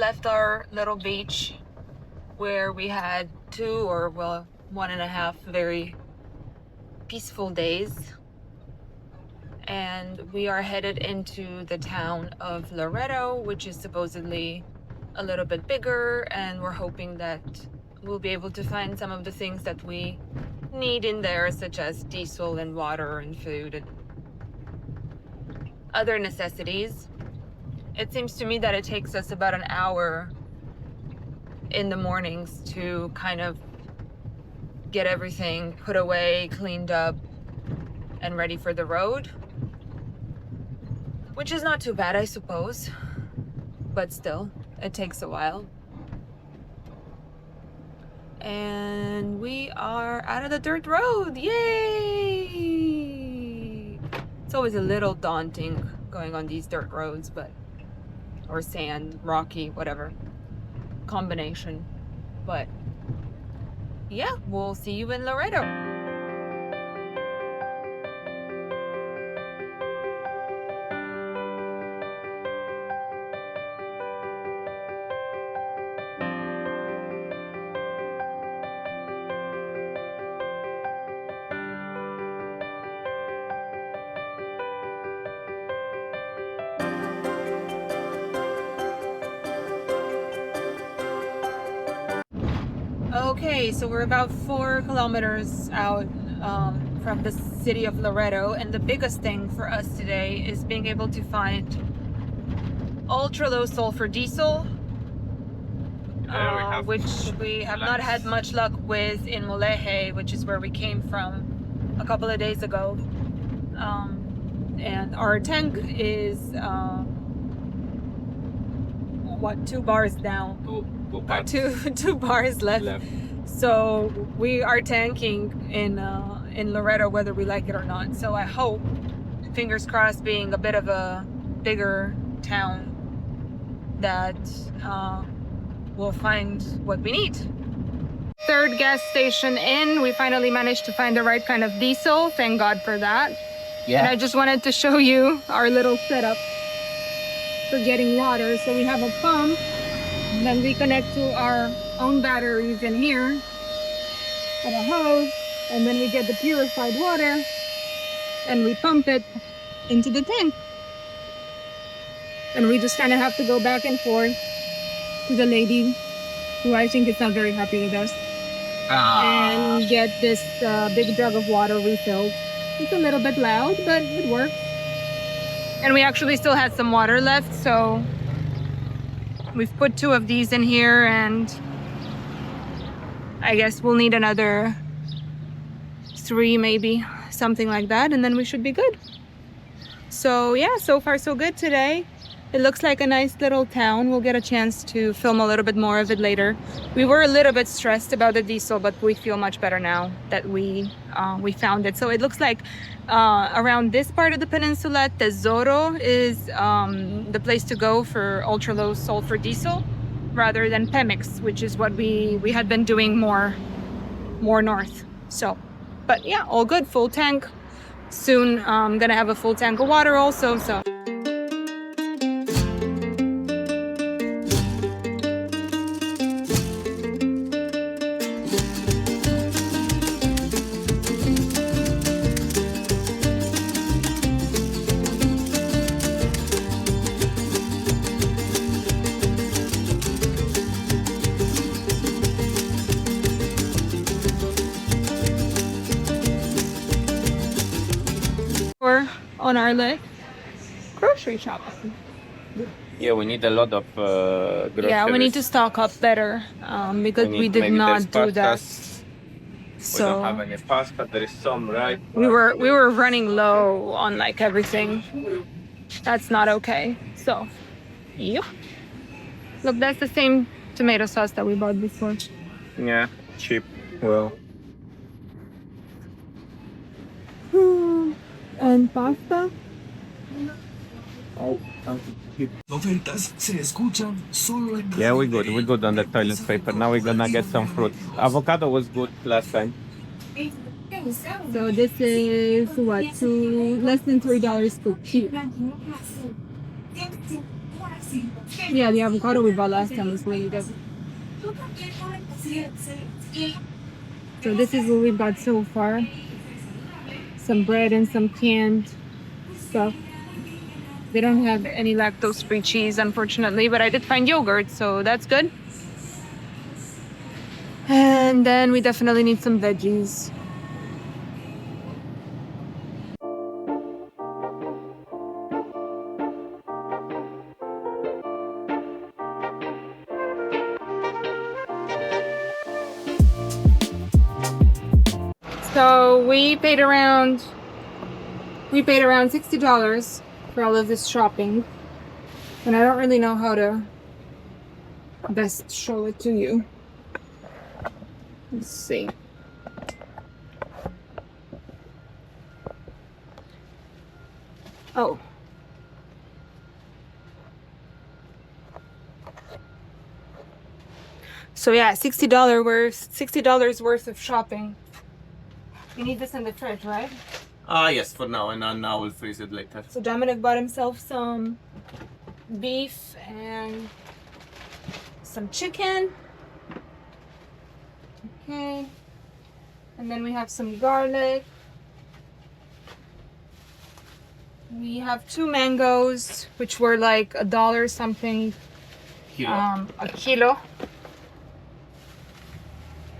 left our little beach where we had 1.5 very peaceful days. And we are headed into the town of Loreto, which is supposedly a little bit bigger, and we're hoping that we'll be able to find some of the things that we need in there, such as diesel and water and food and other necessities. It seems to me that it takes us about an hour in the mornings to kind of get everything put away, cleaned up, and ready for the road. Which is not too bad, I suppose. But still, it takes a while. And we are out of the dirt road. Yay! It's always a little daunting going on these dirt roads, or sand, rocky, whatever combination. But yeah, we'll see you in Loreto. Okay, so we're about 4 kilometers out from the city of Loreto, and the biggest thing for us today is being able to find ultra low sulfur diesel, which we have not had much luck with in Moleje, which is where we came from a couple of days ago. And our tank is 2 bars down. Two bars left. So we are tanking in Loreto whether we like it or not. So I hope, fingers crossed, being a bit of a bigger town, that we'll find what we need. 3rd gas station in, we finally managed to find the right kind of diesel. Thank God for that. Yeah. And I just wanted to show you our little setup for getting water. So we have a pump. And then we connect to our own batteries in here and a hose, and then we get the purified water and we pump it into the tank. And we just kind of have to go back and forth to the lady, who I think is not very happy with us, and get this big jug of water refilled. It's a little bit loud, but it works. And we actually still had some water left, so we've put 2 of these in here, and I guess we'll need another 3, maybe, something like that, and then we should be good. So yeah, so far so good today. It looks like a nice little town. We'll get a chance to film a little bit more of it later. We were a little bit stressed about the diesel, but we feel much better now that we found it. So it looks like around this part of the peninsula, Tesoro is the place to go for ultra low sulfur diesel, rather than Pemex, which is what we had been doing more north. So, but yeah, all good. Full tank. Soon I'm gonna have a full tank of water also. So. On our list, grocery shopping. Yeah, we need a lot of groceries. Yeah, we need to stock up better because we did not do that. So we don't have any pasta. There is some, right? We were running low on like everything. That's not okay. So, yep. Look, that's the same tomato sauce that we bought before. Yeah, cheap. Well. And pasta. Yeah, we good on the toilet paper. Now we're gonna get some fruit. Avocado was good last time. So this is what, less than $3 per cube. Yeah, the avocado we bought last time was really good. So this is what we've got so far. Some bread and some canned stuff. They don't have any lactose-free cheese, unfortunately, but I did find yogurt, so that's good. And then we definitely need some veggies. So we paid around $60 for all of this shopping. And I don't really know how to best show it to you. Let's see. Oh. So yeah, $60 worth of shopping. You need this in the fridge, right? Yes, for now, and then I will freeze it later. So Dominic bought himself some beef and some chicken. Okay. And then we have some garlic. We have 2 mangoes, which were like $1 something a kilo.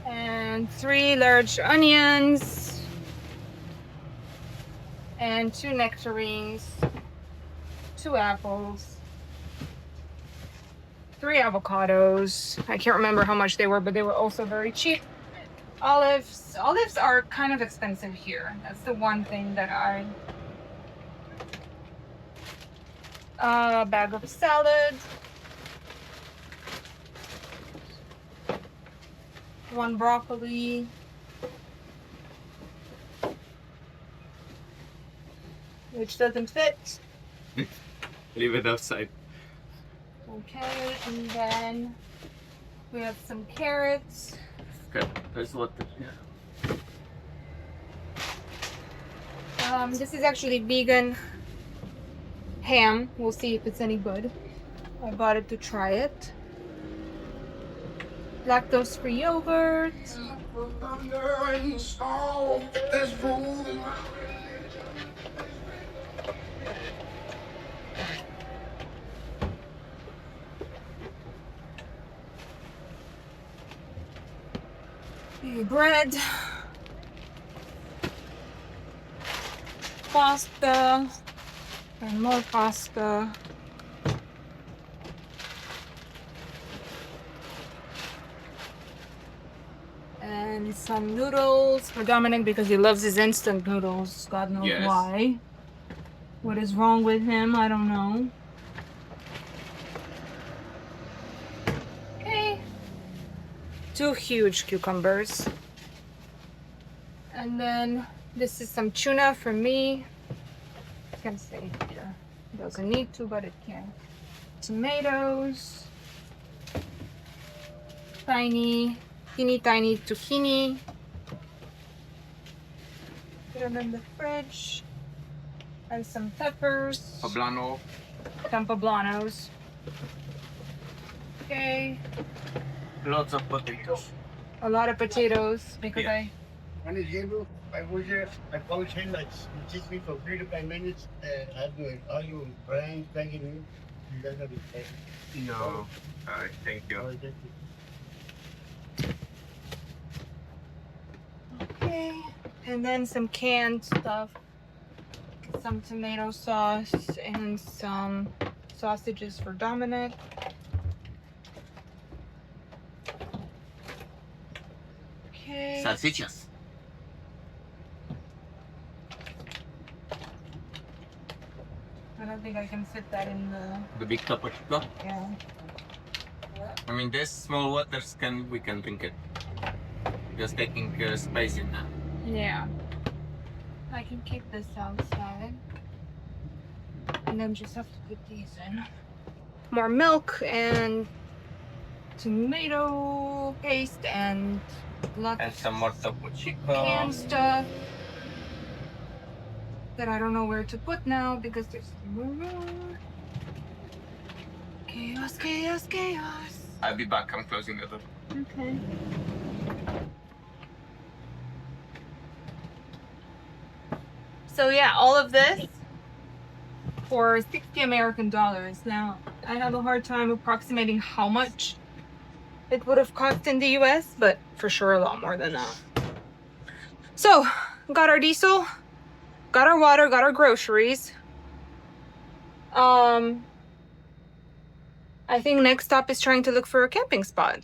And 3 large onions. And 2 nectarines. 2 apples. 3 avocados. I can't remember how much they were, but they were also very cheap. Olives. Olives are kind of expensive here. That's the one thing that a bag of salad. 1 broccoli. Which doesn't fit. Leave it outside. Okay, and then we have some carrots. Okay, there's what. This is actually vegan ham. We'll see if it's any good. I bought it to try it. Lactose-free yogurt. Bread. Pasta. And more pasta. And some noodles for Dominic because he loves his instant noodles. God knows why. What is wrong with him? I don't know. Okay. 2 huge cucumbers. And then this is some tuna for me. I can say it here. Doesn't need to, but it can. Tomatoes. Teeny tiny zucchini. Put them in the fridge. And some peppers. Poblano. Some poblanos. Okay. Lots of potatoes. A lot of potatoes because When it's able, I was here, I polish him like it takes me from 3 to 5 minutes and I do it all you brain banging in. You guys have it. No. Alright, thank you. Okay. And then some canned stuff. Some tomato sauce and some sausages for Dominic. Okay. Salsichas. I don't think I can fit that in The big cup of chocolate. yeah. I mean, this small waters we can drink it. Just taking space in that. Yeah. I can keep this outside. And then just have to put these in. More milk and tomato paste and lots And some more topo chico. canned stuff that I don't know where to put now because there's no room. Chaos, chaos, chaos. I'll be back. I'm closing the door. Okay. So yeah, all of this for 60 American dollars. Now, I have a hard time approximating how much it would have cost in the US, but for sure a lot more than that. So, got our diesel, got our water, got our groceries. I think next stop is trying to look for a camping spot.